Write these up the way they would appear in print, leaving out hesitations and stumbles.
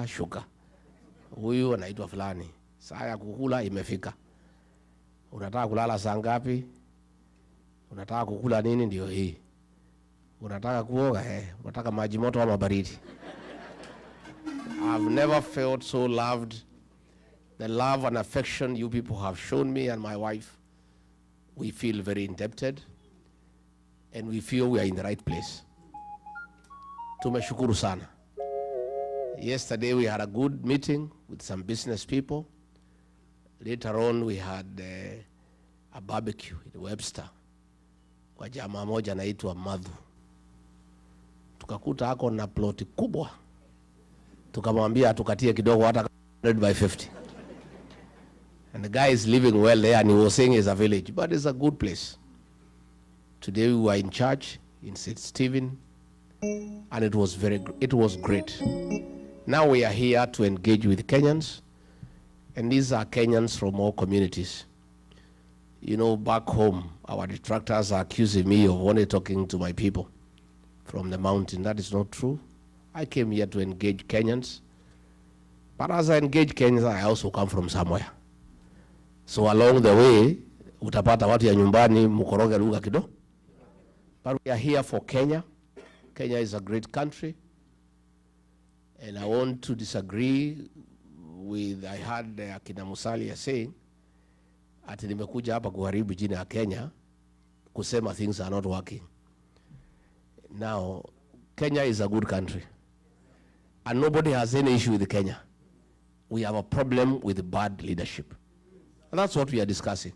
shuka. Huyu anaitwa fulani. Saa ya kukula imefika. Unataka kulala saa ngapi? Unataka kukula nini? Ndio hii. Unataka kuoga? Unataka maji moto ama baridi? I've never felt so loved. The love and affection you people have shown me and my wife, we feel very indebted, and we feel we are in the right place. Tumeshukuru sana. Yesterday we had a good meeting with some business people. Later on we had a barbecue in Webster kwa jamaa moja anaitwa Madhu. Tukakuta hako na ploti kubwa. Tukamwambia tukatie kidogo hata 100 by 50. And the guy is living well there, and he was saying it's a village, but it's a good place. Today we were in church in St. Stephen, and it was great. Now we are here to engage with Kenyans, and these are Kenyans from all communities. You know, back home, our detractors are accusing me of only talking to my people from the mountain. That is not true. I came here to engage Kenyans, but as I engage Kenyans, I also come from somewhere. So along the way, utapata watu ya nyumbani mukoroge lugha kidogo. But we are here for Kenya. Kenya is a great country. And I want to disagree with, I heard Akina Musalia saying, ati nimekuja hapa kuharibu jina ya Kenya, kusema things are not working. Now, Kenya is a good country. And nobody has any issue with Kenya. We have a problem with bad leadership. And that's what we are discussing.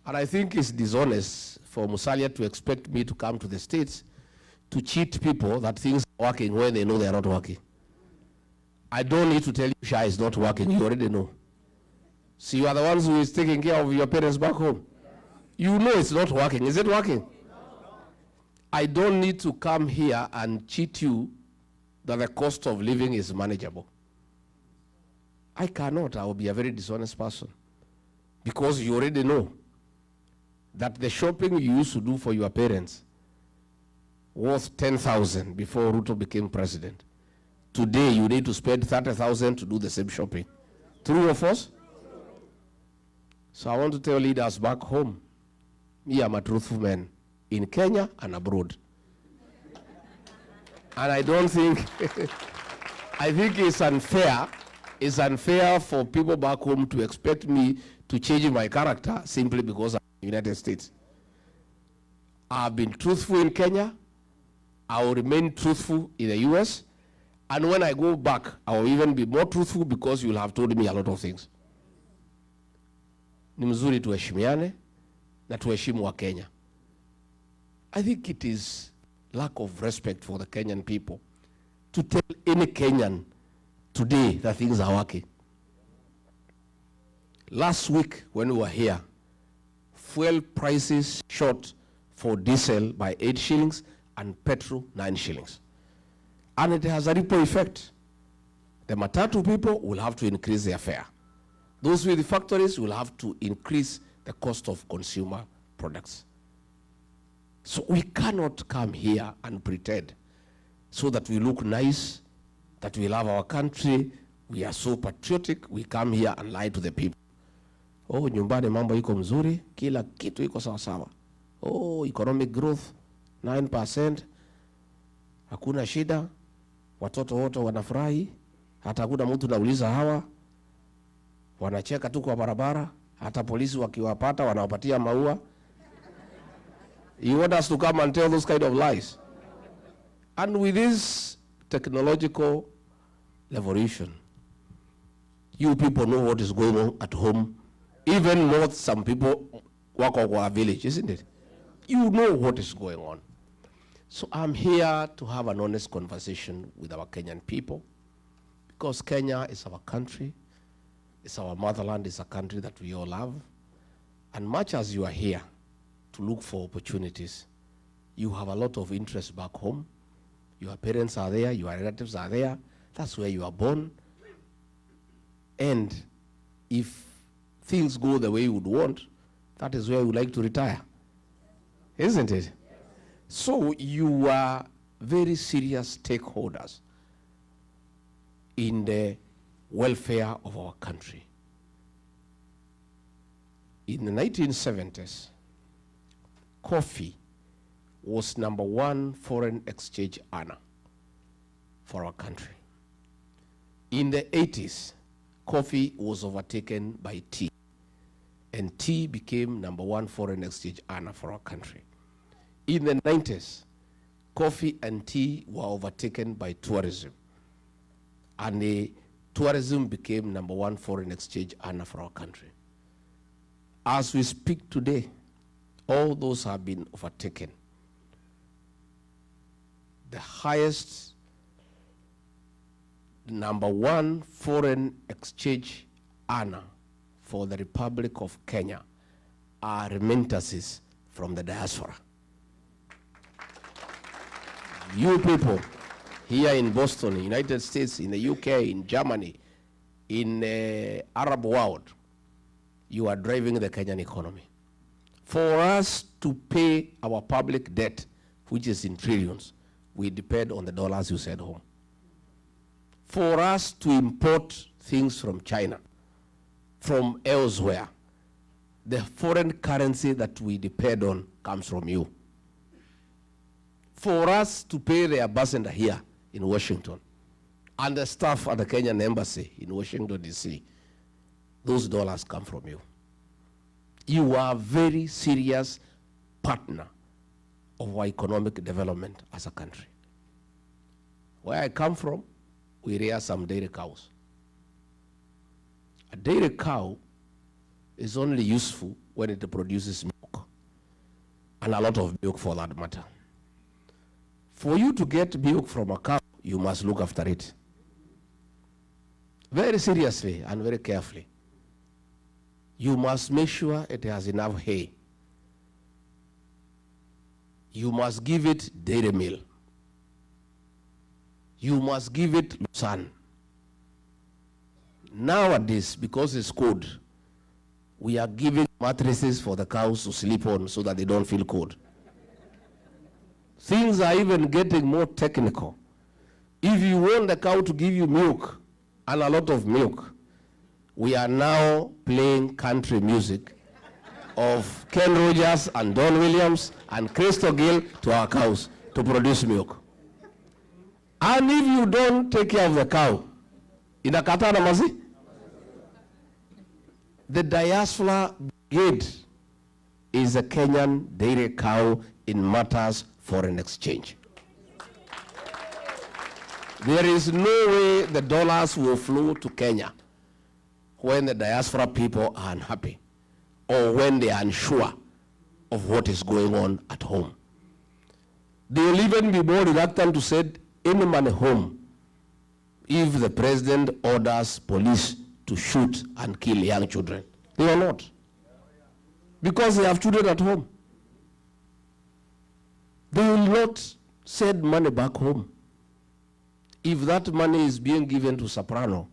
And I think it's dishonest for Musalia to expect me to come to the States to cheat people that things are working when they know they are not working. I don't need to tell you Shah is not working. You already know. So you are the ones who is taking care of your parents back home. You know it's not working. Is it working? I don't need to come here and cheat you that the cost of living is manageable. I cannot. I will be a very dishonest person. Because you already know that the shopping you used to do for your parents was 10,000 before Ruto became president. Today you need to spend 30,000 to do the same shopping. True or false? So I want to tell leaders back home, me am a truthful man in Kenya and abroad. And I don't think, I think it's unfair. It's unfair for people back home to expect me to change my character simply because I'm in the United States. I've been truthful in Kenya. I will remain truthful in the US. And when I go back, I will even be more truthful because you'll have told me a lot of things. Ni mzuri tuheshimiane na tuheshimu wa Kenya. I think it is lack of respect for the Kenyan people to tell any Kenyan today that things are working. Last week when we were here, fuel prices shot for diesel by 8 shillings and petrol 9 shillings. And it has a ripple effect. The matatu people will have to increase their fare. Those with the factories will have to increase the cost of consumer products. So we cannot come here and pretend so that we look nice, that we love our country, we are so patriotic, we come here and lie to the people. Oh, nyumbani mambo iko mzuri, kila kitu iko sawa sawa. Oh, economic growth 9%, hakuna shida, watoto wote wanafurahi, hata hakuna mtu nauliza hawa, wanacheka tu kwa barabara, hata polisi wakiwapata wanawapatia maua. You want us to come and tell those kind of lies? And with this technological revolution, you people know what is going on at home. Even more, some people work on our village, isn't it? You know what is going on. So I'm here to have an honest conversation with our Kenyan people, because Kenya is our country, it's our motherland, it's a country that we all love. And much as you are here to look for opportunities, you have a lot of interest back home. Your parents are there, your relatives are there. That's where you are born. And if things go the way you would want, that is where you would like to retire. Isn't it? So you are very serious stakeholders in the welfare of our country. In the 1970s, coffee was #1 foreign exchange earner for our country. In the 80s, coffee was overtaken by tea, and tea became #1 foreign exchange earner for our country. In the 90s, coffee and tea were overtaken by tourism, and the tourism became #1 foreign exchange earner for our country. As we speak today, all those have been overtaken. The highest #1 foreign exchange earner for the Republic of Kenya are remittances from the diaspora. You people here in Boston, United States, in the UK, in Germany, in the Arab world, you are driving the Kenyan economy. For us to pay our public debt, which is in trillions, we depend on the dollars you send home. For us to import things from China, from elsewhere, the foreign currency that we depend on comes from you. For us to pay the ambassador here in Washington and the staff at the Kenyan embassy in Washington, D.C., those dollars come from you. You are a very serious partner of our economic development as a country. Where I come from, we rear some dairy cows. A dairy cow is only useful when it produces milk, and a lot of milk for that matter. For you to get milk from a cow, you must look after it very seriously and very carefully. You must make sure it has enough hay. You must give it dairy meal. You must give it sun. Nowadays, because it's cold, we are giving mattresses for the cows to sleep on so that they don't feel cold. Things are even getting more technical. If you want the cow to give you milk, and a lot of milk, we are now playing country music of Ken Rogers and Don Williams and Crystal Gill to our cows to produce milk. And if you don't take care of the cow, inakata na mazi? The diaspora brigade is a Kenyan dairy cow in matters foreign exchange. There is no way the dollars will flow to Kenya when the diaspora people are unhappy or when they are unsure of what is going on at home. They will even be more reluctant to send any money home if the president orders police to shoot and kill young children. They will not, because they have children at home. They will not send money back home if that money is being given to Soprano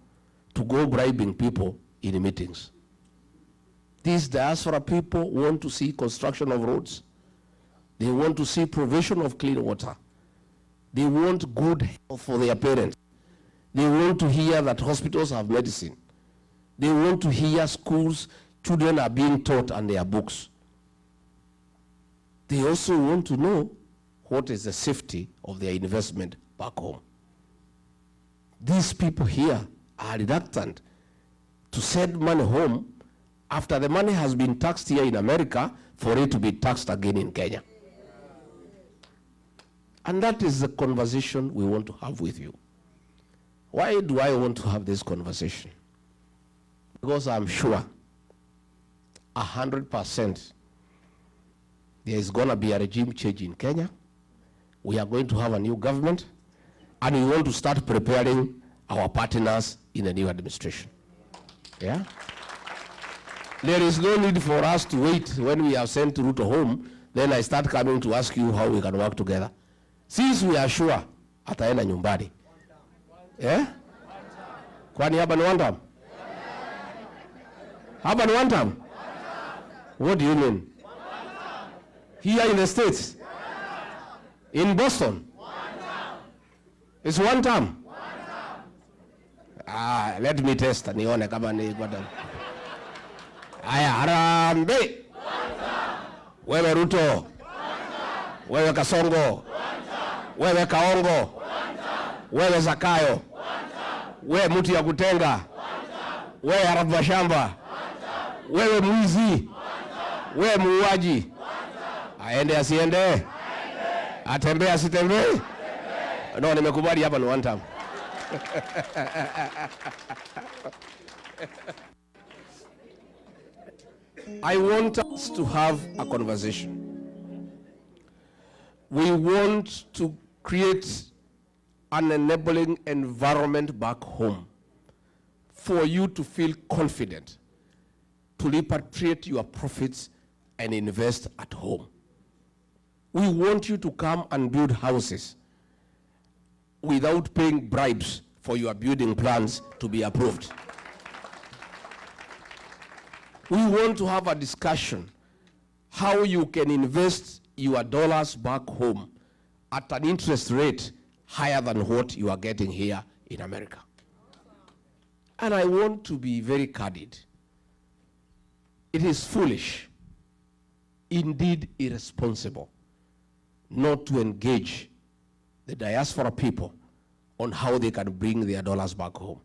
to go bribing people in meetings. These diaspora people want to see construction of roads. They want to see provision of clean water. They want good health for their parents. They want to hear that hospitals have medicine. They want to hear schools, children are being taught and their books. They also want to know what is the safety of their investment back home. These people here are reluctant to send money home after the money has been taxed here in America for it to be taxed again in Kenya. And that is the conversation we want to have with you. Why do I want to have this conversation? Because I'm sure 100% there is going to be a regime change in Kenya. We are going to have a new government, and we want to start preparing our partners in the new administration. Yeah? There is no need for us to wait when we have sent Ruto home, then I start coming to ask you how we can work together. Since we are sure ataenda nyumbani. Yeah? Kwani hapa ni Wantam? Hapa ni Wantam? What do you mean? Here in the States? In Boston? It's Wantam. Let me test nione kama ni kwa damu. Haya, Harambee. Wewe Ruto. Wewe Kasongo. Wewe Kaongo. Wewe Zakayo. Wewe mtu ya kutenga. Wewe harabu wa shamba. Wewe mwizi. Wewe muuaji. Aende asiende? Atembee asitembee? No, nimekubali hapa ni Wantam. I want us to have a conversation. We want to create an enabling environment back home for you to feel confident to repatriate your profits and invest at home. We want you to come and build houses without paying bribes for your building plans to be approved. We want to have a discussion how you can invest your dollars back home at an interest rate higher than what you are getting here in America. And I want to be very candid. It is foolish, indeed irresponsible, not to engage the diaspora people on how they can bring their dollars back home.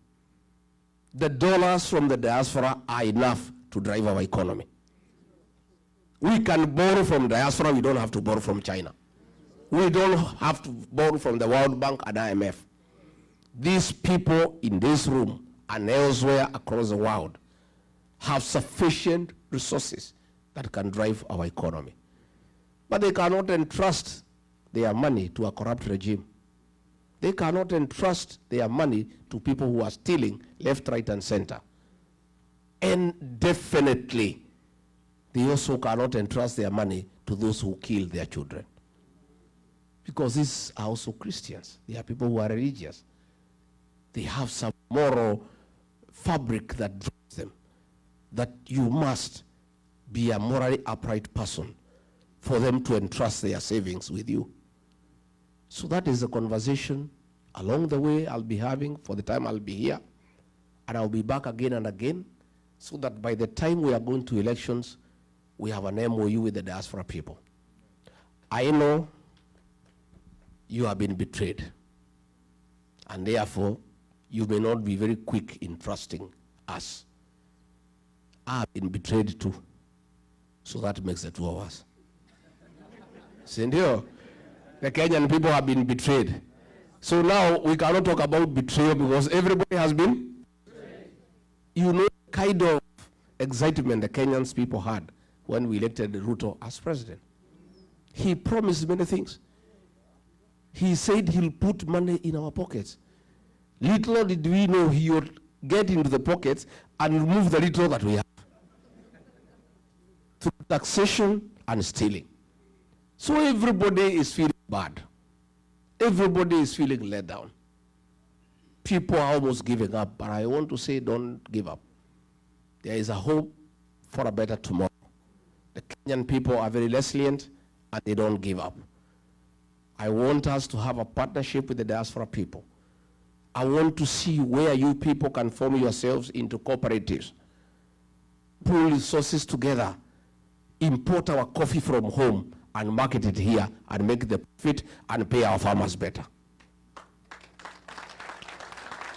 The dollars from the diaspora are enough to drive our economy. We can borrow from diaspora, we don't have to borrow from China. We don't have to borrow from the World Bank and IMF. These people in this room and elsewhere across the world have sufficient resources that can drive our economy. But they cannot entrust their money to a corrupt regime. They cannot entrust their money to people who are stealing left, right, and center. And definitely, they also cannot entrust their money to those who kill their children. Because these are also Christians. They are people who are religious. They have some moral fabric that drives them, that you must be a morally upright person for them to entrust their savings with you. So that is a conversation along the way I'll be having for the time I'll be here. And I'll be back again and again, so that by the time we are going to elections, we have an MOU with the diaspora people. I know you have been betrayed, and therefore you may not be very quick in trusting us. I have been betrayed too, so that makes the two of us. Sindio, the Kenyan people have been betrayed. So now we cannot talk about betrayal because everybody has been betrayed. You know the kind of excitement the Kenyans people had when we elected Ruto as president. He promised many things. He said he'll put money in our pockets. Little did we know he would get into the pockets and remove the little that we have through taxation and stealing. So everybody is feeling bad. Everybody is feeling let down. People are almost giving up, but I want to say don't give up. There is a hope for a better tomorrow. The Kenyan people are very resilient and they don't give up. I want us to have a partnership with the diaspora people. I want to see where you people can form yourselves into cooperatives, pull resources together, import our coffee from home and market it here and make the profit and pay our farmers better.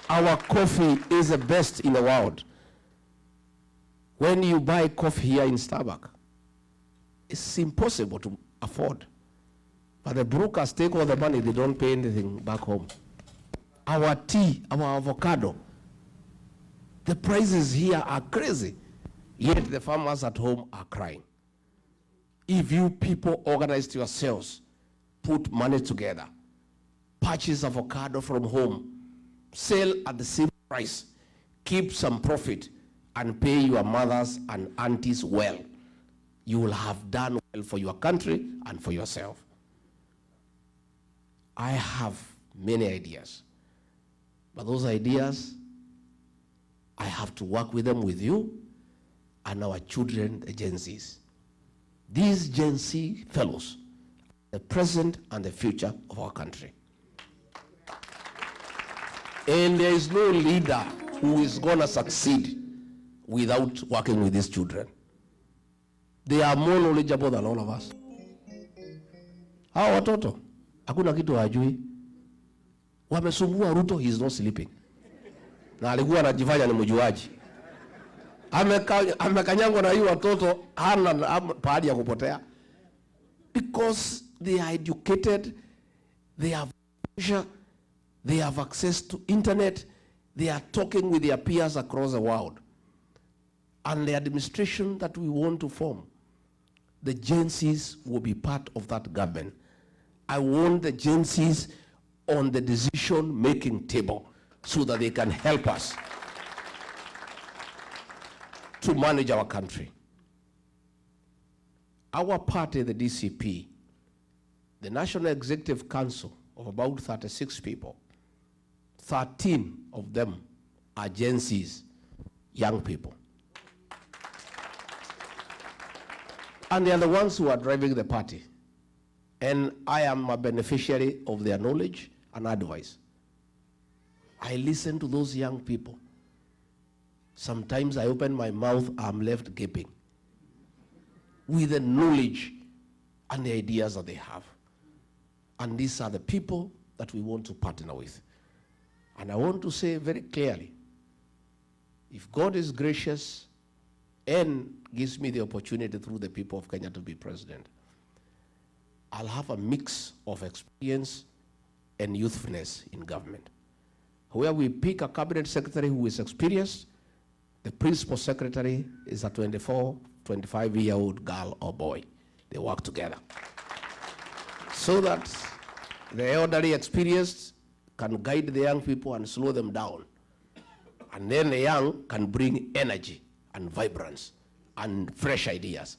Our coffee is the best in the world. When you buy coffee here in Starbucks, it's impossible to afford. But the brokers take all the money, they don't pay anything back home. Our tea, our avocado, the prices here are crazy, yet the farmers at home are crying. If you people organized yourselves, put money together, purchase avocado from home, sell at the same price, keep some profit, and pay your mothers and aunties well, you will have done well for your country and for yourself. I have many ideas, but those ideas, I have to work with them with you and our children, the Gen Zs. These Gen Z fellows, the present and the future of our country. And there is no leader who is going to succeed without working with these children. They are more knowledgeable than all of us. Hao watoto hakuna kitu hajui. Wamesumbua Ruto, he is not sleeping. Na alikuwa anajifanya ni mjuaji. Amekanyangwa na hiyo watoto hana pahali ya kupotea. Because they are educated, they have pressure, they have access to internet, they are talking with their peers across the world. And the administration that we want to form, the agencies will be part of that government. I want the agencies on the decision-making table so that they can help us to manage our country. Our party, the DCP, the National Executive Council of about 36 people, 13 of them are agencies, young people. And they are the ones who are driving the party. And I am a beneficiary of their knowledge and advice. I listen to those young people. Sometimes I open my mouth, I'm left gaping with the knowledge and the ideas that they have. And these are the people that we want to partner with. And I want to say very clearly, if God is gracious and gives me the opportunity through the people of Kenya to be president, I'll have a mix of experience and youthfulness in government. Where we pick a cabinet secretary who is experienced, the principal secretary is a 24, 25-year-old girl or boy. They work together. So that the elderly experienced can guide the young people and slow them down. And then the young can bring energy and vibrance and fresh ideas.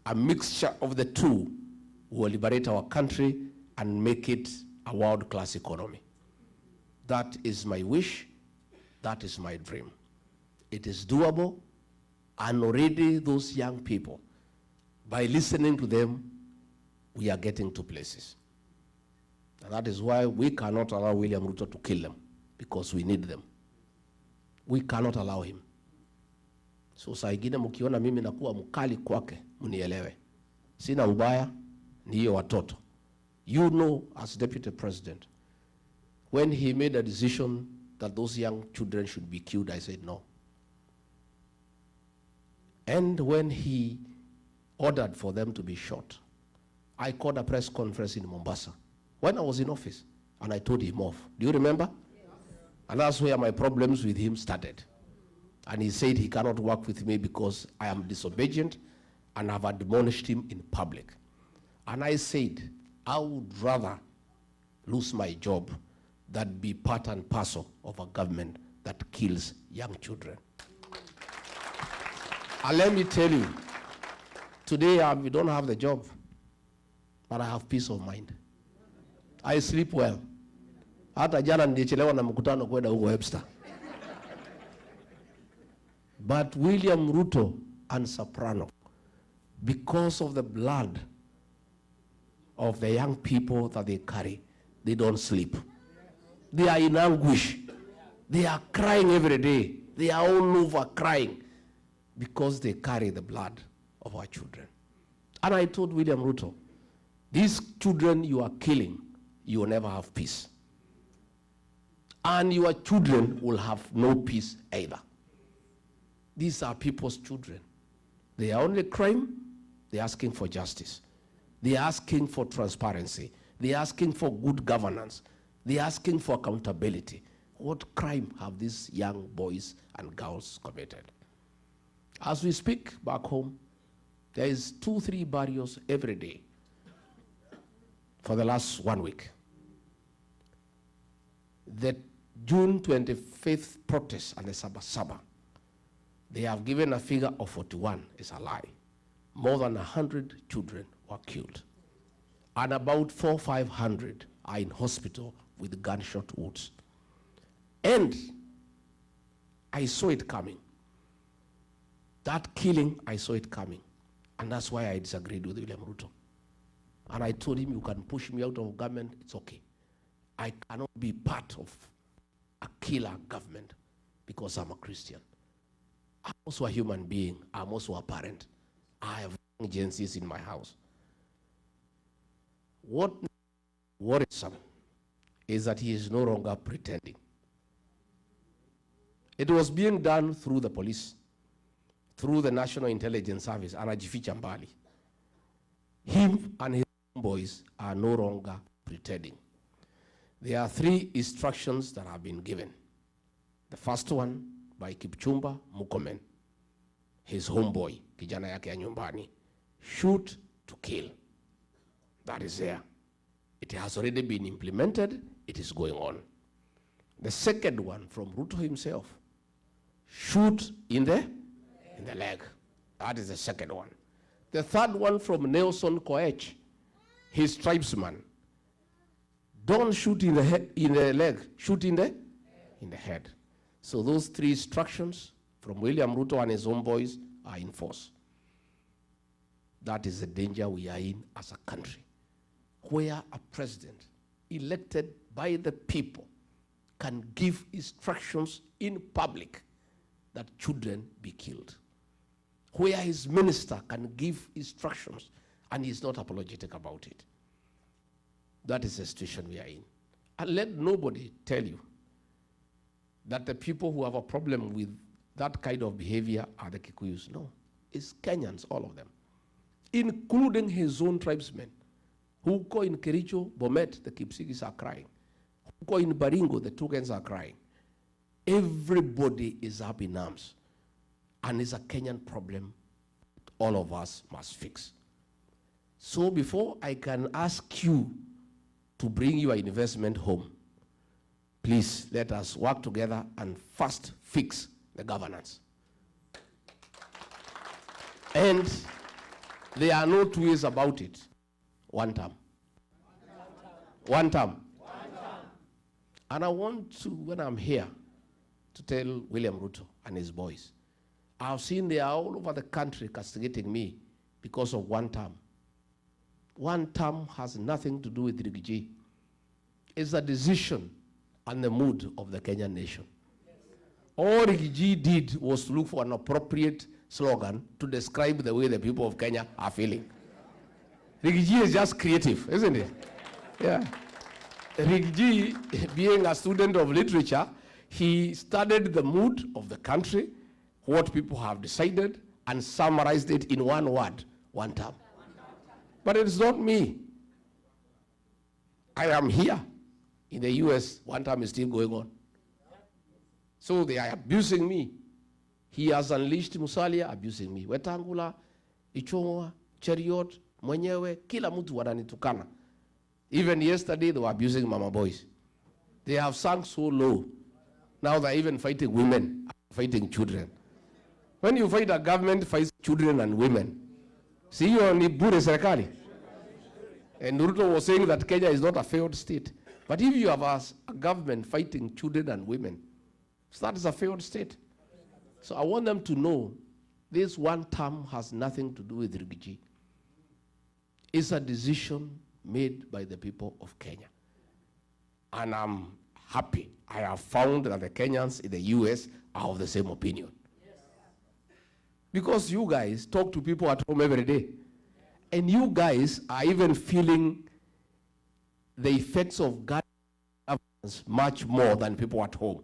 A mixture of the two will liberate our country and make it a world-class economy. That is my wish. That is my dream. It is doable, and already those young people, by listening to them, we are getting to places. And that is why we cannot allow William Ruto to kill them, because we need them. We cannot allow him. So saa ingine mkiona mimi nakuwa mkali kwake, mnielewe. Sina ubaya, ni hiyo watoto. You know, as Deputy President, when he made a decision that those young children should be killed, I said no. And when he ordered for them to be shot, I called a press conference in Mombasa when I was in office, and I told him off. Do you remember? Yes. And that's where my problems with him started. And he said he cannot work with me because I am disobedient and have admonished him in public. And I said, I would rather lose my job than be part and parcel of a government that kills young children. And let me tell you, today we don't have the job, but I have peace of mind. I sleep well. Hata jana nilichelewa na mkutano kwenda huko Webster. But William Ruto and Soprano, because of the blood of the young people that they carry, they don't sleep. They are in anguish. They are crying every day. They are all over crying because they carry the blood of our children. And I told William Ruto, these children you are killing, you will never have peace. And your children will have no peace either. These are people's children. They are only crime, they're asking for justice. They're asking for transparency. They're asking for good governance. They're asking for accountability. What crime have these young boys and girls committed? As we speak back home, there is 2-3 barriers every day for the last 1 week. The June 25th protest and the Sabasaba, they have given a figure of 41. It's a lie. More than 100 children were killed. And about 400-500 are in hospital with gunshot wounds. And I saw it coming. That killing, I saw it coming. And that's why I disagreed with William Ruto. And I told him, you can push me out of government, it's okay. I cannot be part of a killer government because I'm a Christian. I'm also a human being. I'm also a parent. I have agencies in my house. What worrisome is that he is no longer pretending. It was being done through the police, through the National Intelligence Service, anajificha mbali. Him and his boys are no longer pretending. There are 3 instructions that have been given. The first one by Kipchumba Murkomen, his homeboy, kijana yake ya nyumbani. Shoot to kill. That is there. It has already been implemented. It is going on. The second one from Ruto himself, shoot in the leg. That is the second one. The third one from Nelson Koech, his tribesman. Don't shoot in the leg, shoot in the head. So those 3 instructions from William Ruto and his homeboys are in force. That is the danger we are in as a country, where a president elected by the people can give instructions in public that children be killed, where his minister can give instructions and he's not apologetic about it. That is the situation we are in. And let nobody tell you that the people who have a problem with that kind of behavior are the Kikuyus. No, it's Kenyans, all of them, including his own tribesmen, who go in Kericho, Bomet, the Kipsigis are crying. Who go in Baringo, the Tugans are crying. Everybody is up in arms. And it's a Kenyan problem all of us must fix. So before I can ask you to bring your investment home, please let us work together and first fix the governance. And there are no 2 ways about it. Wantam. Wantam. And I want to, when I'm here, to tell William Ruto and his boys, I've seen they are all over the country castigating me because of one term. One term has nothing to do with Rigathi. It's a decision and the mood of the Kenyan nation. Yes. All Rigathi did was to look for an appropriate slogan to describe the way the people of Kenya are feeling. Rigathi is just creative, isn't it? Yeah. Rigathi, being a student of literature, he studied the mood of the country, what people have decided, and summarized it in one word, one term. But it's not me. I am here. In the US, one term is still going on. So they are abusing me. He has unleashed Musalia, abusing me. Wetangula, Ichongwa, Cheriot, Mwenyewe, kila mtu wananitukana. Even yesterday, they were abusing mama boys. They have sunk so low. Now they're even fighting women, fighting children. When you fight a government, fights children and women. See, you are bure serikali. And Ruto was saying that Kenya is not a failed state. But if you have a government fighting children and women, so that is a failed state. So I want them to know this one term has nothing to do with Rigathi. It's a decision made by the people of Kenya. And I'm happy. I have found that the Kenyans in the US are of the same opinion. Yes. Because you guys talk to people at home every day. And you guys are even feeling the effects of governance much more than people at home.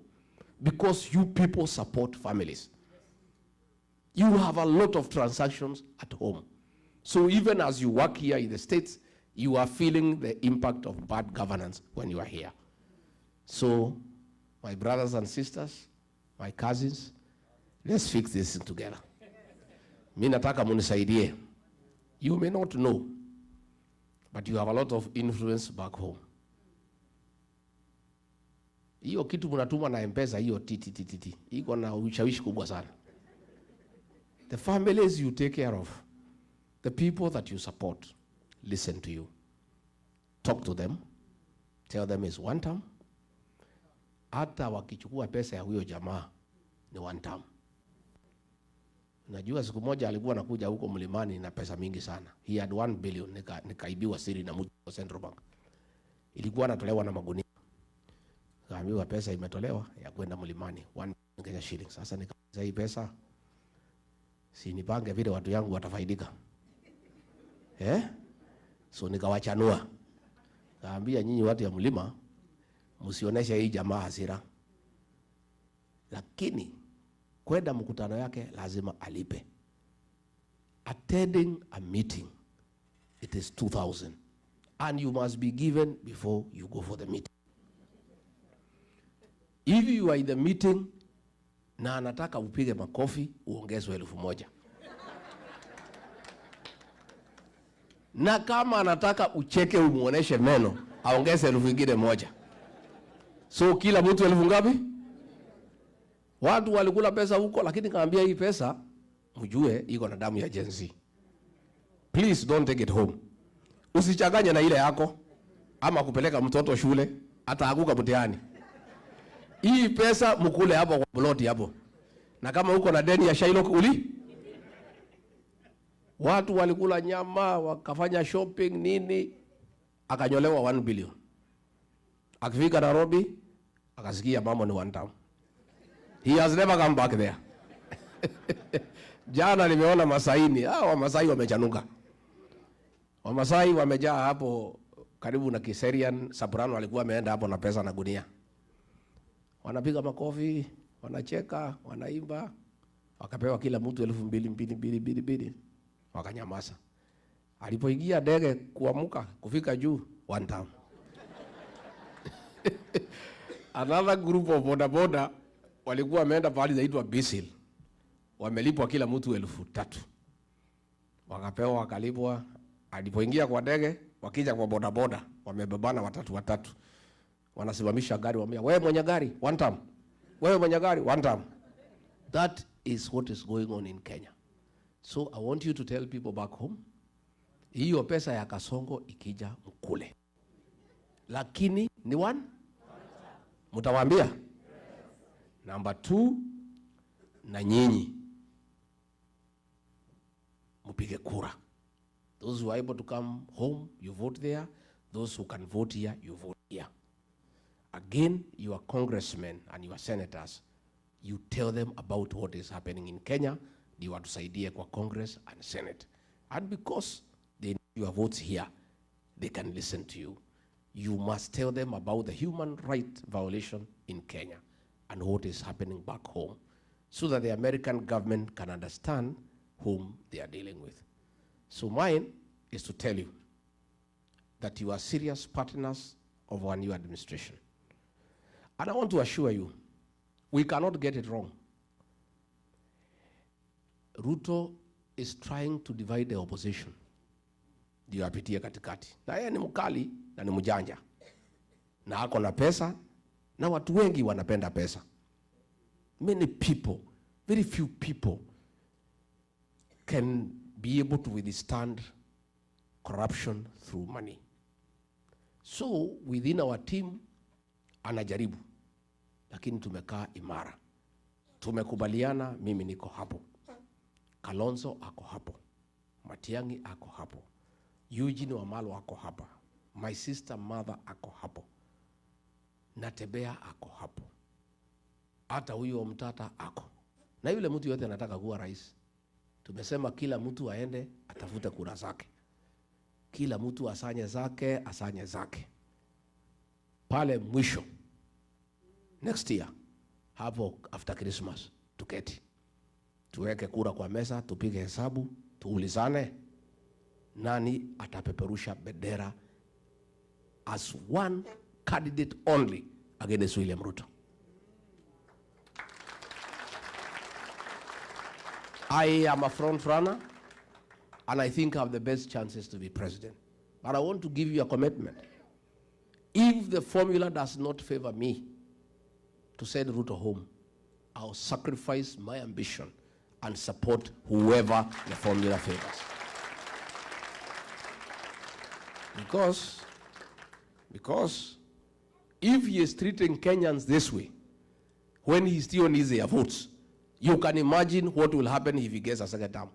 Because you people support families. You have a lot of transactions at home. So even as you work here in the States, you are feeling the impact of bad governance when you are here. So, my brothers and sisters, my cousins, let's fix this together. Mimi nataka munisaidie. You may not know, but you have a lot of influence back home. Hiyo kitu munatuma na M-Pesa, hiyo titi. Iko na ushawishi kubwa sana. The families you take care of, the people that you support, listen to you. Talk to them. Tell them it's one term. Hata wakichukua pesa ya huyo jamaa ni one term. Najua siku moja alikuwa anakuja huko mlimani na pesa mingi sana. He had 1 billion nikaibiwa siri na mtu wa Central Bank. Ilikuwa anatolewa na magunia. Kaambiwa pesa imetolewa ya kwenda mlimani 1 Kenya shillings. Sasa nikauliza hii pesa si nipange vile watu yangu watafaidika. So nikawachanua. Kaambia nyinyi watu ya mlima msioneshe hii jamaa hasira. Lakini kwenda mkutano yake lazima alipe. Attending a meeting, it is 2,000 and you must be given before you go for the meeting. If you are in the meeting na anataka upige makofi, uongezwe 1,000. Na kama anataka ucheke umuoneshe meno, aongeze 1,000. So kila mtu 1,000 ngapi? Watu walikula pesa huko, lakini kaambia hii pesa mjue iko na damu ya Gen Z. Please don't take it home. Usichanganye na ile yako ama kupeleka mtoto shule ataanguka mtihani. Hii pesa mkule hapo kwa ploti hapo. Na kama uko na deni ya Shylock watu walikula nyama, wakafanya shopping nini, akanyolewa 1 billion. Akifika Nairobi akasikia mambo ni Wantam. He has never come back there. Jana nimeona Masaini, Wamasai wamechanuka. Wamasai wamejaa hapo karibu na Kiserian, Soprano alikuwa ameenda hapo na pesa na gunia. Wanapiga makofi, wanacheka, wanaimba. Wakapewa kila mtu 2,200 wakanyamaza. Alipoingia ndege kuamuka kufika juu, Wantam. Another group of bodaboda walikuwa wameenda pahali zaitwa Bisil. Wamelipwa kila mtu 3,000. Wakapewa wakalipwa. Alipoingia kwa ndege, wakija kwa bodaboda, wamebebana watatu. Wanasimamisha gari, waambia, "Wewe mwenye gari, Wantam. Wewe mwenye gari, Wantam." That is what is going on in Kenya. So I want you to tell people back home, hiyo pesa ya Kasongo ikija mkule. Lakini ni mtawaambia? Number 2, na nyinyi mpige kura. Those who are able to come home, you vote there. Those who can vote here, you vote here. Again, your congressmen and your senators, you tell them about what is happening in Kenya. Ndio watusaidie kwa Congress and Senate. And because they know your votes here, they can listen to you. You must tell them about the human right violation in Kenya and what is happening back home, so that the American government can understand whom they are dealing with. So mine is to tell you that you are serious partners of our new administration. And I want to assure you, we cannot get it wrong. Ruto is trying to divide the opposition. Ndio apitie katikati. Na yeye ni mkali na ni mjanja. Na ako na pesa, na watu wengi wanapenda pesa. Many people, very few people can be able to withstand corruption through money. So within our team anajaribu, lakini tumekaa imara. Tumekubaliana, mimi niko hapo. Kalonzo ako hapo. Matiang'i ako hapo. Eugene Wamalwa ako hapa. My sister mother ako hapo. Natembea ako hapo. Hata huyo Mtata ako. Na yule mtu yote anataka kuwa rais. Tumesema kila mtu aende atafute kura zake. Kila mtu asanye zake. Pale mwisho, next year, hapo after Christmas, tuketi. Tuweke kura kwa meza, tupige hesabu, tuulizane nani atapeperusha bendera as one candidate only against William Ruto. I am a front runner and I think I have the best chances to be president. But I want to give you a commitment. If the formula does not favor me to send Ruto home, I'll sacrifice my ambition and support whoever the formula favors. Because if he is treating Kenyans this way, when he still needs their votes, you can imagine what will happen if he gets a second term.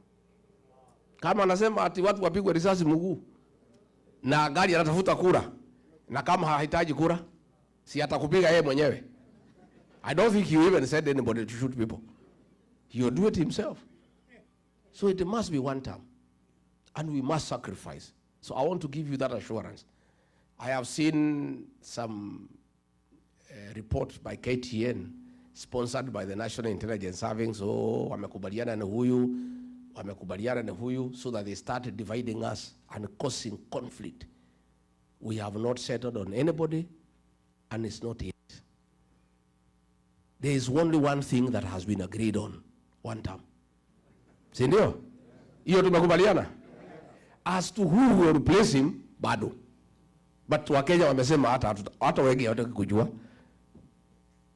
Kama anasema ati watu wapigwe risasi mguu na gari anatafuta kura, na kama hahitaji kura, Si atakupiga yeye mwenyewe. I don't think he even said anybody to shoot people. He'll do it himself. So it must be one term. And we must sacrifice. So I want to give you that assurance. I have seen some report by KTN, sponsored by the National Intelligence Service. So wamekubaliana na huyu, so that they started dividing us and causing conflict. We have not settled on anybody, and it's not it. There is only one thing that has been agreed on, one term. Si ndio? Hiyo tumekubaliana. As to who will replace him, bado. But Wakenya wamesema hata wengi hawataki kujua.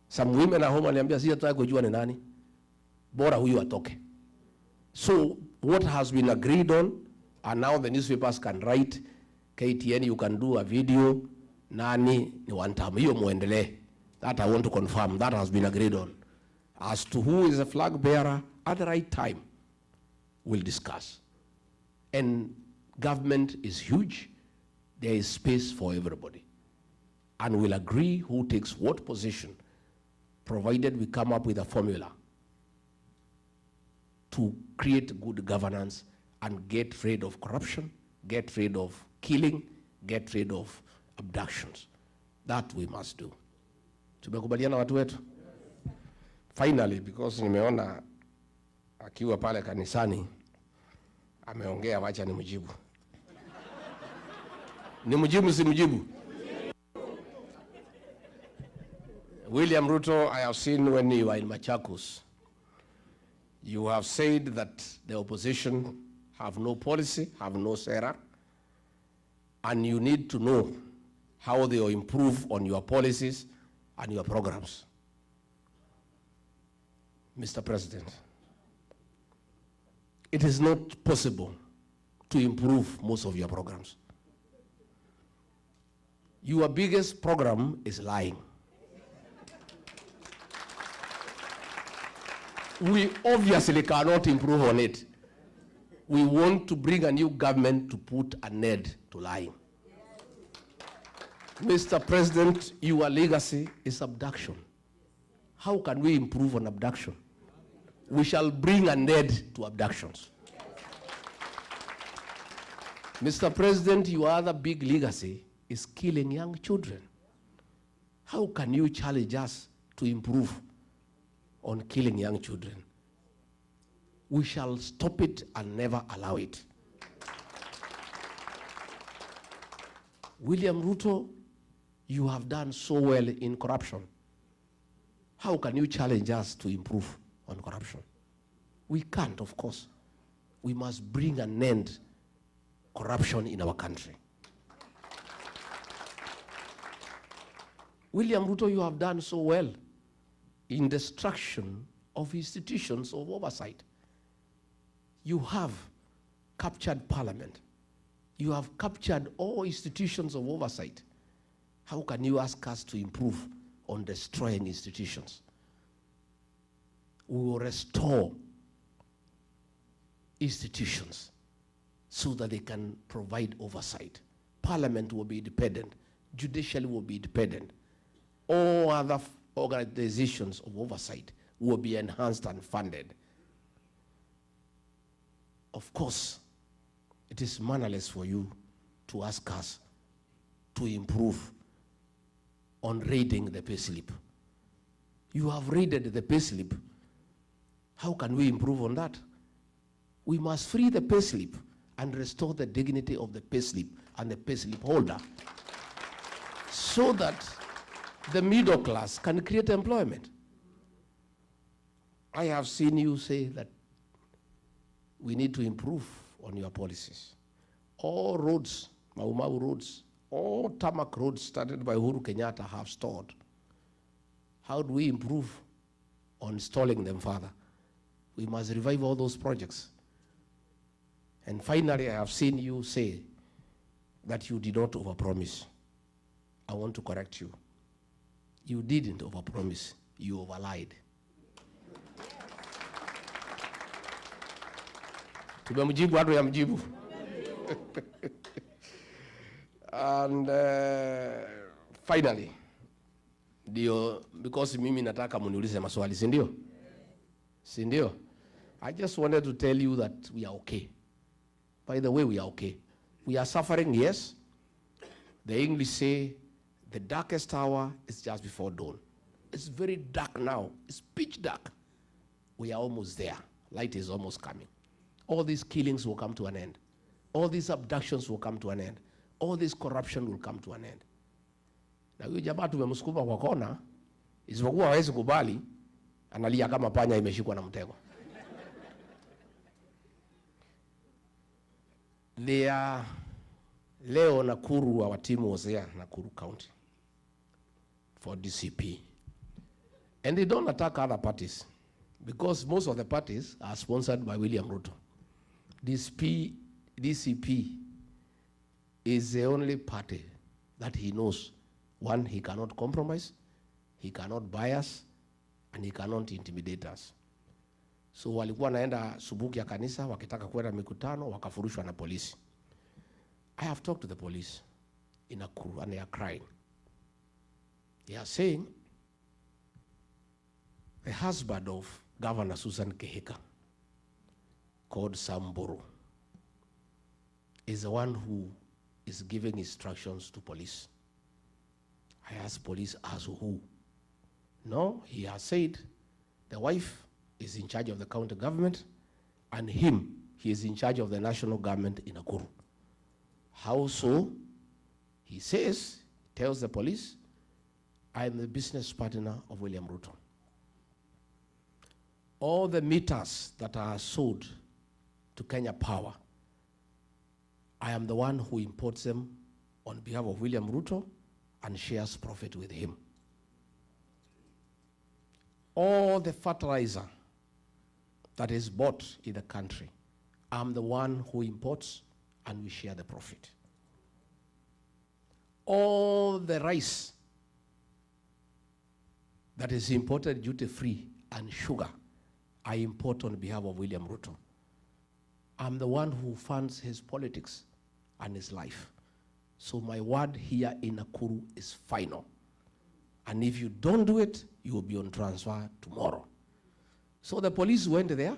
Some women at home waliambia si hataki kujua ni nani. Bora huyu atoke. So what has been agreed on, and now the newspapers can write, KTN, you can do a video, nani ni Wantam. Hiyo muendelee. That I want to confirm. That has been agreed on. As to who is a flag bearer, at the right time, we'll discuss. And government is huge. There is space for everybody. And we'll agree who takes what position, provided we come up with a formula to create good governance and get rid of corruption, get rid of killing, get rid of abductions. That we must do. Tumekubaliana watu wetu? Finally, because nimeona akiwa pale kanisani ameongea, wacha nimjibu. Nimjibu si mjibu? William Ruto, I have seen when you were in Machakos, you have said that the opposition have no policy, have no sera, and you need to know how they will improve on your policies and your programs. Mr. President, it is not possible to improve most of your programs. Your biggest program is lying. We obviously cannot improve on it. We want to bring a new government to put an end to lying. Mr. President, your legacy is abduction. How can we improve on abduction? We shall bring an end to abductions. Mr. President, your other big legacy is killing young children. How can you challenge us to improve on killing young children? We shall stop it and never allow it. William Ruto, you have done so well in corruption. How can you challenge us to improve on corruption? We can't, of course. We must bring an end to corruption in our country. William Ruto, you have done so well in destruction of institutions of oversight. You have captured parliament. You have captured all institutions of oversight. How can you ask us to improve on destroying institutions? We will restore institutions so that they can provide oversight. Parliament will be independent. Judiciary will be independent. All other organizations of oversight will be enhanced and funded. Of course, it is mannerless for you to ask us to improve on raiding the payslip. You have raided the payslip. How can we improve on that? We must free the payslip and restore the dignity of the payslip and the payslip holder so that the middle class can create employment. I have seen you say that we need to improve on your policies. All roads, Mau Mau roads, all tarmac roads started by Uhuru Kenyatta have stalled. How do we improve on installing them further? We must revive all those projects. And finally, I have seen you say that you did not overpromise. I want to correct you. You didn't overpromise, you overlied. Tumemjibu watu ya mjibu. And finally, Ndio, because mimi nataka muniulize maswali, si ndio? Si ndio? I just wanted to tell you that we are okay. By the way, we are okay. We are suffering, yes. The English say the darkest hour is just before dawn. It's very dark now. It's pitch dark. We are almost there. Light is almost coming. All these killings will come to an end. All these abductions will come to an end. All this corruption will come to an end. Na huyo jamaa tumemsukuma kwa kona, isipokuwa hawezi kubali, analia kama panya imeshikwa na mtego. Leo Nakuru, our team was there, Nakuru County, for DCP. And they don't attack other parties, because most of the parties are sponsored by William Ruto. DCP is the only party that he knows. One, he cannot compromise, he cannot bias, and he cannot intimidate us. So walikuwa naenda subuki ya kanisa, wakitaka kwenda mikutano, wakafurushwa na polisi. I have talked to the police in Nakuru, and they are crying. They are saying the husband of Governor Susan Kehika, called Samburu, is the one who is giving instructions to police. I asked police, as who? No, he has said the wife is in charge of the county government, and he is in charge of the national government in Nakuru. How so? He says, tells the police, I am the business partner of William Ruto. All the meters that are sold to Kenya Power, I am the one who imports them on behalf of William Ruto and shares profit with him. All the fertilizer that is bought in the country, I'm the one who imports and we share the profit. All the rice that is imported duty-free and sugar, I import on behalf of William Ruto. I'm the one who funds his politics and his life. So my word here in Nakuru is final. And if you don't do it, you will be on transfer tomorrow. So the police went there.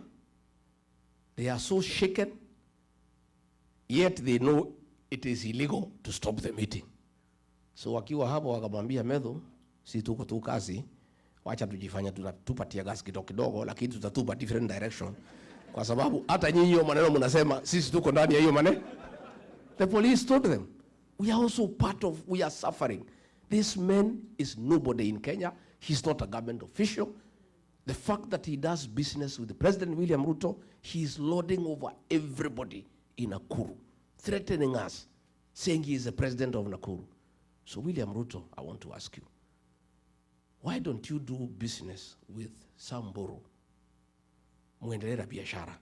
They are so shaken, yet they know it is illegal to stop the meeting. So wakiwa hapo wakamwambia Medho, si tuko tu kazi, wacha tujifanya tupatia gas kidogo kidogo, lakini tutatupa different direction. Kwa sababu hata nyinyi hiyo maneno mnasema sisi tuko ndani ya hiyo maneno. The police told them, we are also part of, we are suffering. This man is nobody in Kenya. He's not a government official. The fact that he does business with the President William Ruto, he is lording over everybody in Nakuru, threatening us, saying he is the president of Nakuru. So William Ruto, I want to ask you, why don't you do business with Samburu, muendelea biashara?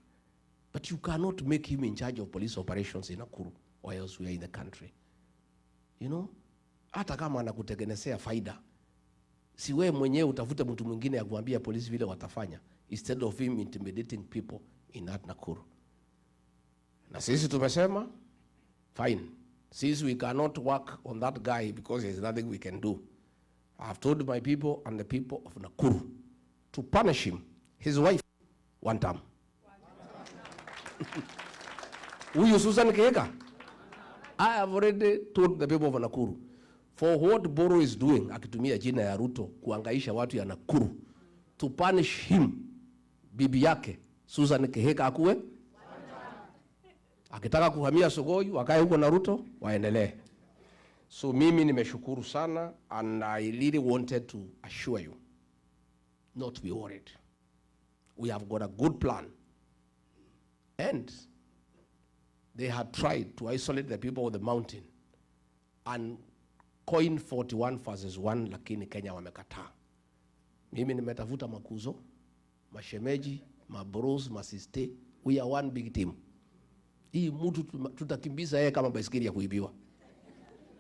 But you cannot make him in charge of police operations in Nakuru or else we are in the country. You know, hata kama anakutengenezea faida, si wewe mwenyewe utafute mtu mwingine ya kuambia polisi vile watafanya, instead of him intimidating people in that Nakuru. Na sisi tumesema, fine. Since we cannot work on that guy because there's nothing we can do, I have told my people and the people of Nakuru to punish him, his wife, Wantam. Huyu Susan Kehika, I have already told the people of Nakuru, for what Boro is doing, akitumia jina ya Ruto kuangaisha watu ya Nakuru, to punish him, bibi yake, Susan Kehika akuwe, akitaka kuhamia Sogoi, wakae huko na Ruto, waendelee. So mimi nimeshukuru sana, and I really wanted to assure you, not to be worried. We have got a good plan. And they had tried to isolate the people of the mountain and coin 41 versus 1, lakini Kenya wamekataa. Mimi nimetafuta makuzo, mashemeji, mabros, masiste. We are one big team. Hii mtu tutakimbiza yeye kama baisikeli ya kuibiwa.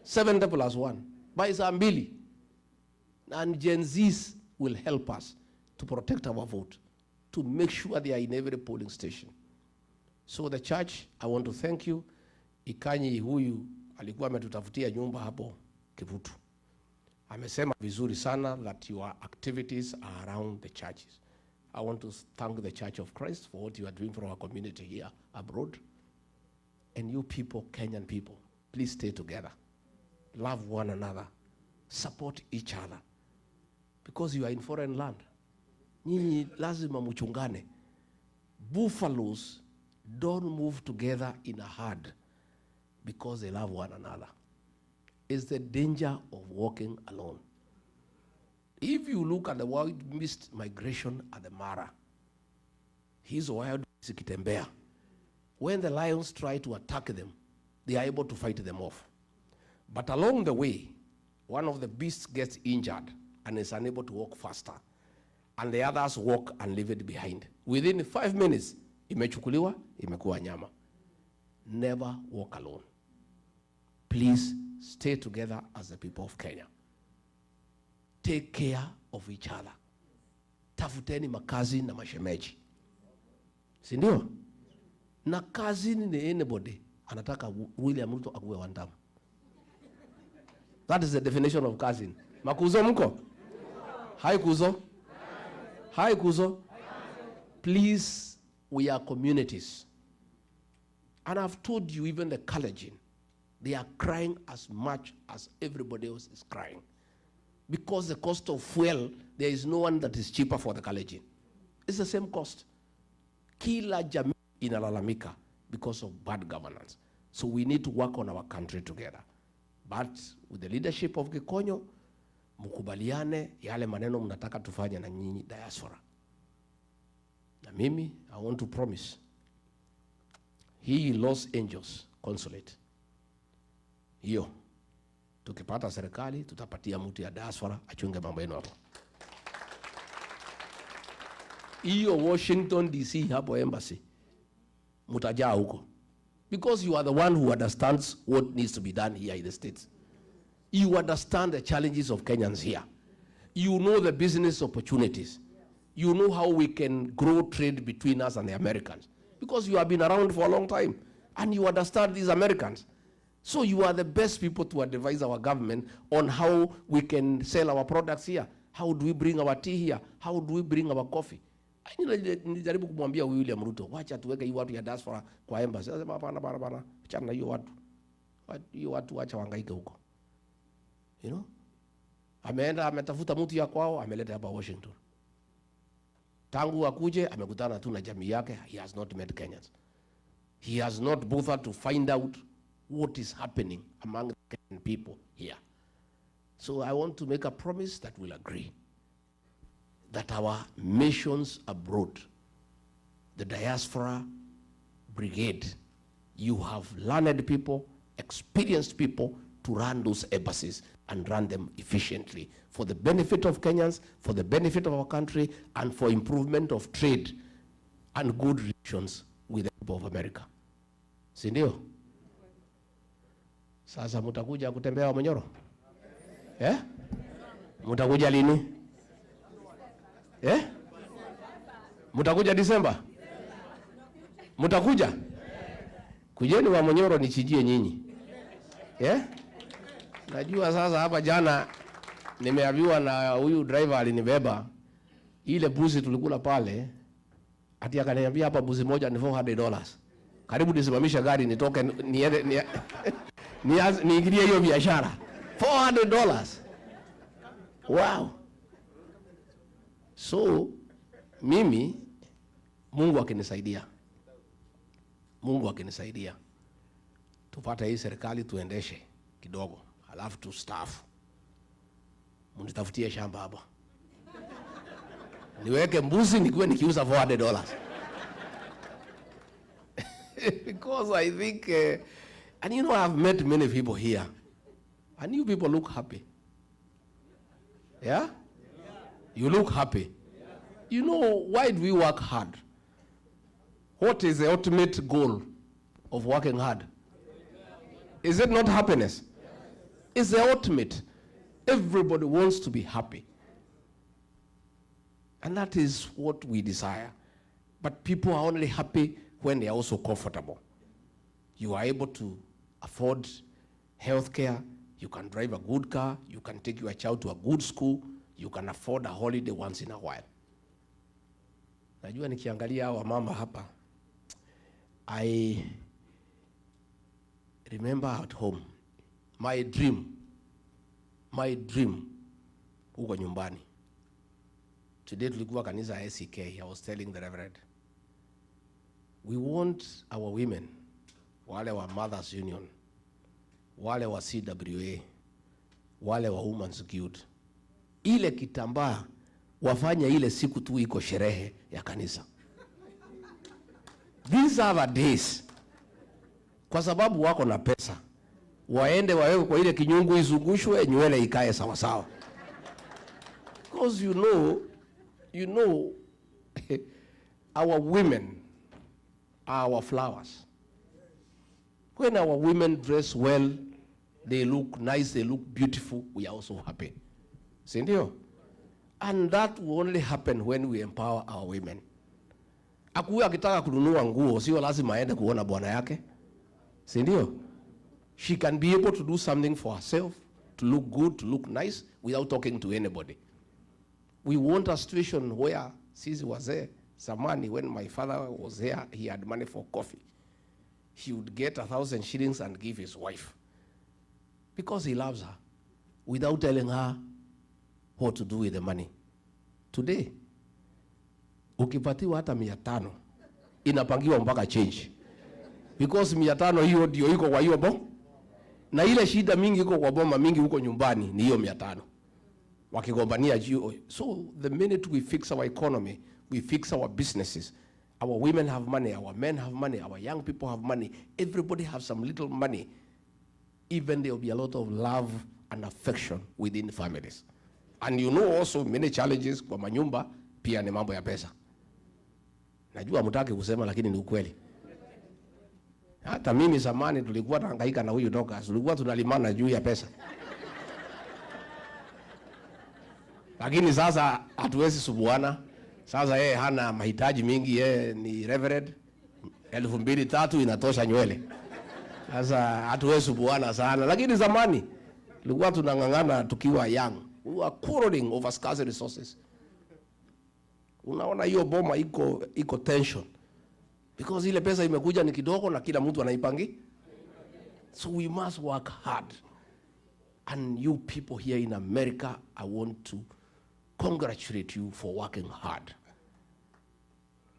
70+1 by saa 2. And Gen Zs will help us to protect our vote, to make sure they are in every polling station. So the church, I want to thank you. Ikanyi huyu alikuwa ametutafutia nyumba hapo Kivutu. Amesema vizuri sana that your activities are around the churches. I want to thank the Church of Christ for what you are doing for our community here abroad. And you people, Kenyan people, please stay together. Love one another. Support each other. Because you are in foreign land. Nyinyi lazima muchungane. Buffaloes don't move together in a herd because they love one another. It's the danger of walking alone. If you look at the wild mist migration at the Mara, his wild zikitembea. When the lions try to attack them, they are able to fight them off. But along the way, one of the beasts gets injured and is unable to walk faster. And the others walk and leave it behind. Within 5 minutes, imechukuliwa, imekuwa nyama. Never walk alone. Please stay together as the people of Kenya. Take care of each other. Tafuteni makazi na mashemeji. Si ndio? Na kazi ni anybody anataka William Ruto akuwe Wantam. That is the definition of cousin. Makuzo mko? Hi Kuzo. Hi Kuzo. Please, we are communities. And I've told you, even the Kalenjin, they are crying as much as everybody else is crying. Because the cost of fuel, there is no one that is cheaper for the Kalenjin. It's the same cost. Kila jamii inalalamika because of bad governance. So we need to work on our country together. But with the leadership of Gikonyo, mukubaliane yale maneno mnataka tufanye na nyinyi diaspora. Na mimi, I want to promise, hii Los Angeles consulate, hiyo, tukipata serikali, tutapatia mtu ya diaspora, achunge mambo yenu hapo. Hiyo Washington DC hapo embassy, mutajaa huko. Because you are the one who understands what needs to be done here in the States. You understand the challenges of Kenyans here. You know the business opportunities. You know how we can grow trade between us and the Americans. Because you have been around for a long time. And you understand these Americans. So you are the best people to advise our government on how we can sell our products here. How do we bring our tea here? How do we bring our coffee? Nijaribu kumwambia William Ruto, wacha tuweke hiyo watu ya diaspora kwa embassy. Sasa hapana, achana na hiyo watu. Hiyo watu wacha wahangaike huko. You know? Ameenda ametafuta mtu ya kwao, ameleta hapa Washington. Tangu akuje amekutana tu na jamii yake, he has not met Kenyans. He has not bothered to find out what is happening among the Kenyan people here. So I want to make a promise that we'll agree that our missions abroad, the diaspora brigade, you have learned people, experienced people to run those embassies and run them efficiently for the benefit of Kenyans, for the benefit of our country, and for improvement of trade and good relations with the people of America. Si ndio? Sasa mutakuja kutembea wa Monyoro? Mutakuja lini? Mutakuja Disemba? Mutakuja? Kujeni wa Monyoro nichijie nyinyi. Najua sasa hapa jana nimeambiwa na huyu driver alinibeba ile buzi tulikula pale, ati akaniambia hapa buzi moja ni $400. Karibu nisimamisha gari nitoke niende niingilie hiyo biashara. $400. Wow. So mimi Mungu akinisaidia tupata hii serikali tuendeshe kidogo, alafu tustaafu. Munitafutie shamba hapa. Niweke mbuzi nikuwe nikiuza $400. Because I think, and you know, I've met many people here, and you people look happy. Yeah? You look happy. You know, why do we work hard? What is the ultimate goal of working hard? Is it not happiness? It's the ultimate. Everybody wants to be happy. And that is what we desire. But people are only happy when they are also comfortable. You are able to afford health care. you can drive a good car, you can take your child to a good school, you can afford a holiday once in a while. Najua nikiangalia hawa mama hapa, I remember at home, my dream, huko nyumbani. Today tulikuwa kanisa ACK, I was telling the Reverend, we want our women, wale wa Mothers Union, wale wa CWA, wale wa Women's Guild, ile kitambaa wafanya ile siku tu iko sherehe ya kanisa. These are the days. Kwa sababu wako na pesa, waende wawewe kwa ile kinyungu izungushwe, nywele ikae sawa sawa. Because you know our women are our flowers. When our women dress well, they look nice, they look beautiful, we are also happy. Sindio? And that will only happen when we empower our women. Akuwe akitaka kununua nguo, sio lazima aende kuona bwana yake. Sindio? She can be able to do something for herself, to look good, to look nice, without talking to anybody. We want a situation where Sisi was there, zamani, when my father was here, he had money for coffee. He would get 1,000 shillings and give his wife, because he loves her, without telling her what to do with the money. Today, ukipatiwa hata 500, inapangiwa mpaka change. Because 500 hiyo ndio iko kwa hiyo bo. Na ile shida mingi iko kwa boma mingi huko nyumbani ni hiyo 500. Wakigombania juu. So the minute we fix our economy, we fix our businesses, our women have money, our men have money, our young people have money, everybody has some little money, even there will be a lot of love and affection within families. And you know also many challenges kwa manyumba pia ni mambo ya pesa. Najua mtaki kusema lakini ni ukweli. Hata mimi zamani tulikuwa tunahangaika na huyu doka, tulikuwa tunalimana juu ya pesa. Lakini sasa hatuwezi subuana. Sasa yeye hana mahitaji mingi, yeye ni reverend. 2,000-3,000 inatosha nywele. Sasa hatuwezi subuana sana. Lakini zamani tulikuwa tunangangana tukiwa young. We were quarreling over scarce resources. Unaona hiyo boma iko tension. Because ile pesa imekuja ni kidogo na kila mtu anaipangi. So we must work hard. And you people here in America, I want to congratulate you for working hard.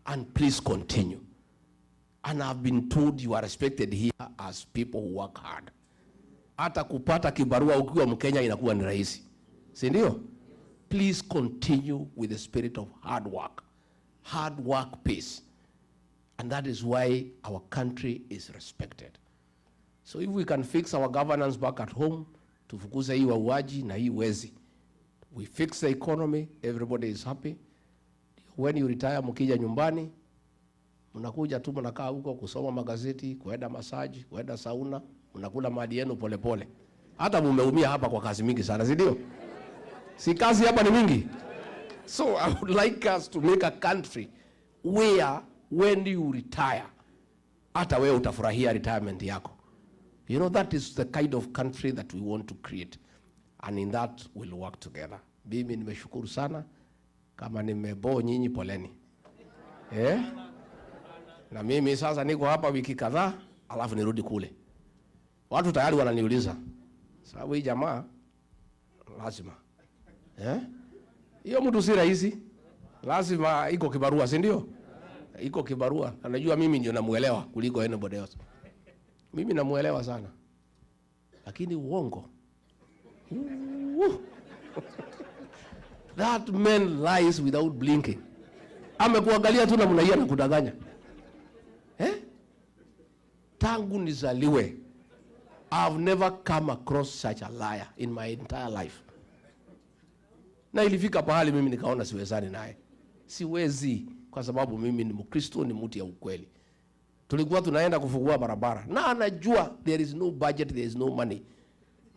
And please continue. And I've been told you are respected here as people who work hard. Hata kupata kibarua ukiwa Mkenya inakuwa ni rahisi. Si ndio? Please continue with the spirit of hard work. Hard work pays. And that is why our country is respected. So if we can fix our governance back at home, tufukuze hii wauaji na hii wezi. We fix the economy, everybody is happy. When you retire mkija nyumbani, mnakuja tu mnakaa huko kusoma magazeti, kuenda masaji, kuenda sauna, mnakula mali yenu pole pole. Hata mumeumia hapa kwa kazi mingi sana, si ndio? Si kazi hapa ni mingi. So I would like us to make a country where when you retire, hata wewe utafurahia retirement yako. You know, that is the kind of country that we want to create. And in that we'll work together. Mimi nimeshukuru sana. Kama nimebo nyinyi poleni. Na mimi sasa niko hapa wiki kadhaa, alafu nirudi kule. Watu tayari wananiuliza, sababu hii jamaa lazima. Hiyo mtu si rahisi. Lazima iko kibarua, si ndio? Iko kibarua. Anajua mimi ndio namuelewa kuliko anybody else. Mimi namuelewa sana. Lakini uongo. That man lies without blinking. Amekuangalia tu na mnaia na kudanganya. Tangu nizaliwe, I've never come across such a liar in my entire life. Na ilifika pahali mimi nikaona siwezani naye. Siwezi, kwa sababu mimi ni Mkristo, ni mtu ya ukweli. Tulikuwa tunaenda kufungua barabara na anajua there is no budget, there is no money.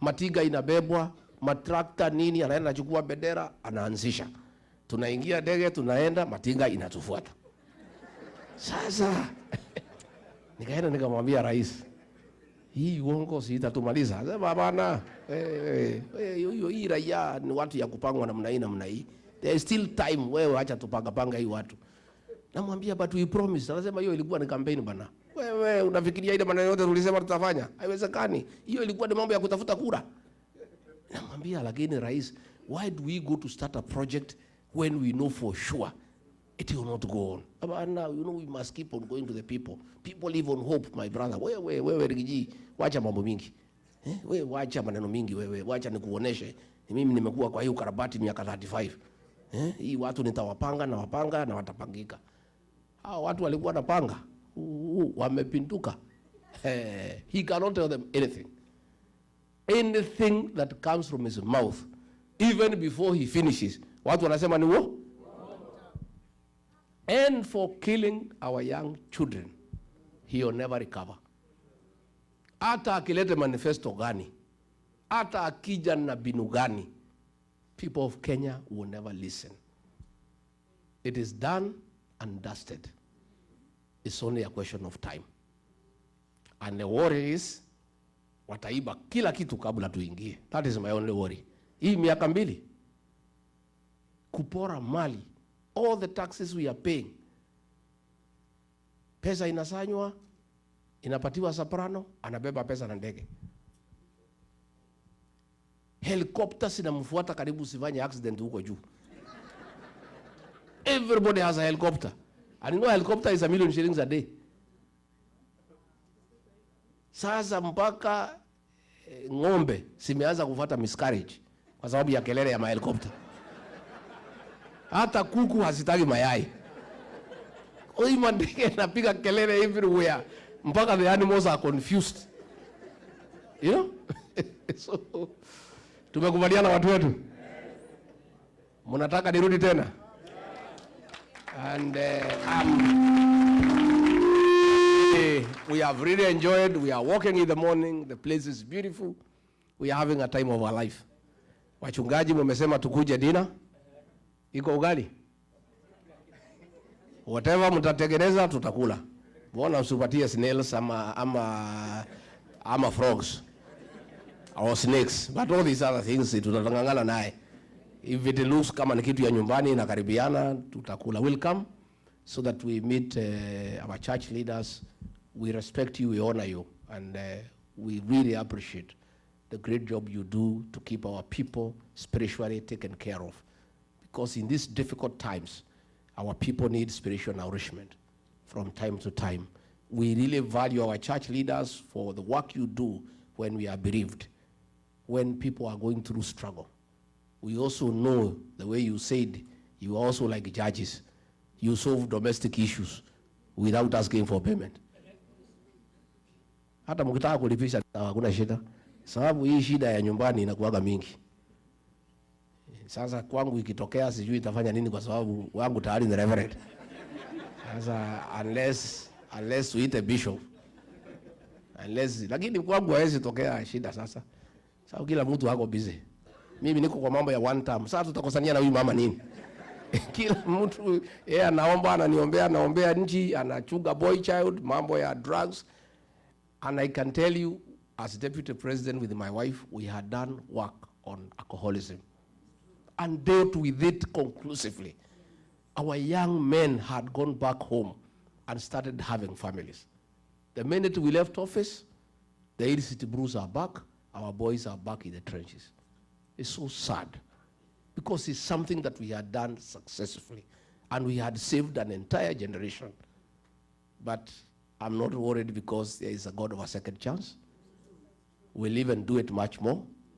Matiga inabebwa, matrakta nini, anaenda anachukua bendera, anaanzisha. Tunaingia ndege, tunaenda, matiga inatufuata. Sasa nikaenda nikamwambia rais, hii uongo si itatumaliza. Sema bana, hii raia ni watu ya kupangwa namna hii namna hii. There is still time, wewe acha tupanga hii watu. Namwambia but we promise. Anasema hiyo ilikuwa ni campaign bana. Wewe unafikiria ile maneno yote tulisema tutafanya? Haiwezekani. Hiyo ilikuwa ni mambo ya kutafuta kura. Namwambia lakini rais, why do we go to start a project when we know for sure it will not go on? Now, we must keep on going to the people. People live on hope, my brother. Wewe Rigiji, wacha mambo mingi. Wewe wacha maneno mingi wewe. Wacha nikuoneshe. Mimi nimekuwa kwa hiyo karabati miaka 35. Hii watu nitawapanga na watapangika. Hao watu walikuwa napanga. Wamepinduka. He cannot tell them anything. Anything that comes from his mouth, even before he finishes, watu wanasema ni wo? And for killing our young children, he will never recover. Hata akilete manifesto gani, hata akija na binu gani, people of Kenya will never listen. It is done and dusted. It's only a question of time. And the worry is, wataiba kila kitu kabla tuingie. That is my only worry. Hii miaka 2 kupora mali, all the taxes we are paying, pesa inasanywa, inapatiwa soprano, anabeba pesa na ndege. Helicopters inamfuata karibu sifanye accident huko juu. Everybody has a helicopter. And you know helicopter is $1 million a day. Sasa mpaka ng'ombe simeanza kufuata miscarriage kwa sababu ya kelele ya helicopter. Hata kuku hasitaki mayai. Oi mandege napiga kelele everywhere mpaka the animals are confused. You know? So tumekubaliana watu wetu. Mnataka nirudi tena? And we have really enjoyed. We are walking in the morning. The place is beautiful. We are having a time of our life. Wachungaji mmesema tukuje dinner. Iko ugali? Whatever mtatengeneza tutakula. Mbona usipatie snails ama frogs or snakes? But all these other things tutatangangana naye. If it looks kama ni kitu ya nyumbani na karibiana, tutakula. We'll come so that we meet our church leaders. We respect you, we honor you, and we really appreciate the great job you do to keep our people spiritually taken care of. Because in these difficult times, our people need spiritual nourishment from time to time. We really value our church leaders for the work you do when we are bereaved, when people are going through struggle. We also know, the way you said, you are also like judges. You solve domestic issues without asking for payment. Hata mkitaka kulipisha hakuna shida. Sababu hii shida ya nyumbani inakuwaga mingi. Sasa kwangu ikitokea sijui itafanya nini kwa sababu wangu tayari ni reverend. Sasa unless we hit a bishop. Lakini kwangu haiwezi tokea shida sasa. Sababu kila mtu wako busy. Mimi niko kwa mambo ya Wantam. Sasa tutakosania na huyu mama nini? Kila mtu yeye anaomba, anaombea nchi, anachuga boy child, mambo ya drugs. And I can tell you, as deputy president with my wife, we had done work on alcoholism and dealt with it conclusively. Our young men had gone back home and started having families. The minute we left office, the illicit brews are back, our boys are back in the trenches. It's so sad because it's something that we had done successfully and we had saved an entire generation. But I'm not worried because there is a God of a second chance. We'll even do it much more.